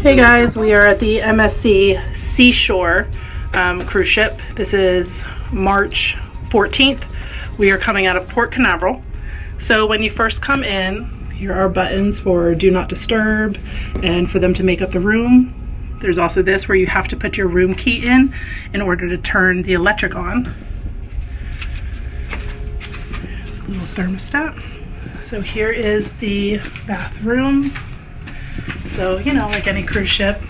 Hey guys, we are at the MSC Seashore cruise ship. This is March 14th. We are coming out of Port Canaveral. So when you first come in, here are buttons for do not disturb and for them to make up the room. There's also this where you have to put your room key in order to turn the electric on. There's a little thermostat. So here is the bathroom. So, you know, like any cruise ship,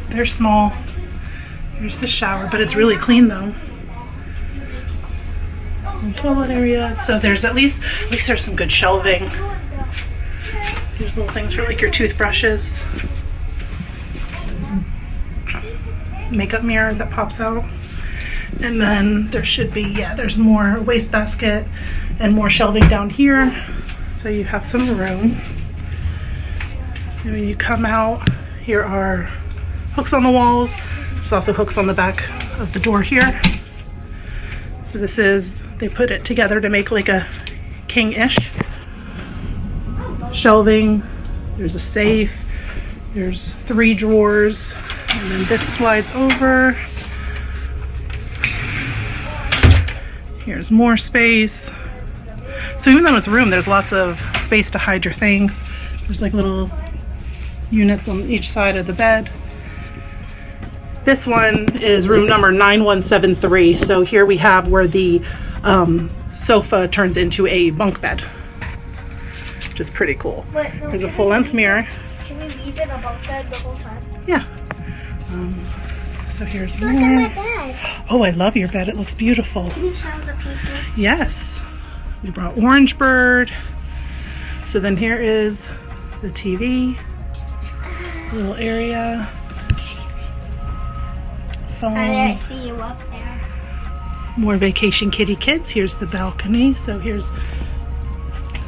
they're small. There's the shower, but it's really clean though. And toilet area. So there's at least there's some good shelving. There's little things for like your toothbrushes. Makeup mirror that pops out. And then there should be, there's more wastebasket and more shelving down here. So you have some room. And when you come out, here are hooks on the walls. There's also hooks on the back of the door here. So this is, they put it together to make like a king-ish. Shelving, there's a safe, there's 3 drawers, and then this slides over. Here's more space. So even though it's a room, there's lots of space to hide your things. There's like little units on each side of the bed. This one is room number 9173. So here we have where the sofa turns into a bunk bed, which is pretty cool. Wait, no, there's a full-length mirror. Can we leave it a bunk bed the whole time? Yeah. So here's Look more. at my bed. Oh, I love your bed. It looks beautiful. Can you show the people? Yes. We brought Orange Bird. So then here is the TV. Little area. Phone. I didn't see you up there. More vacation kitty kids. Here's the balcony. So here's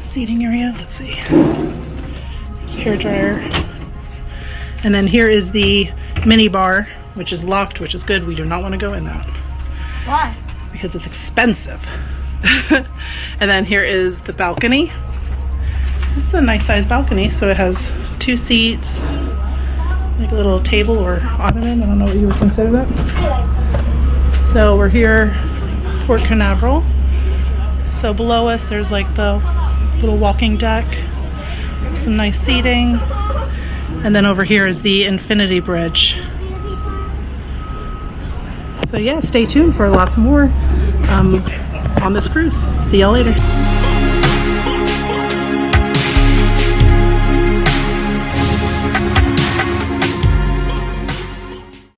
seating area. Let's see. There's a hairdryer. And then here is the mini bar, which is locked, which is good. We do not want to go in that. Why? Because it's expensive. And then here is the balcony. This is a nice sized balcony. So it has 2 seats, like a little table or ottoman. I don't know what you would consider that. So we're here, Port Canaveral. So below us there's like the little walking deck, some nice seating, and then over here is the Infinity Bridge. So yeah, stay tuned for lots more on this cruise. See y'all later.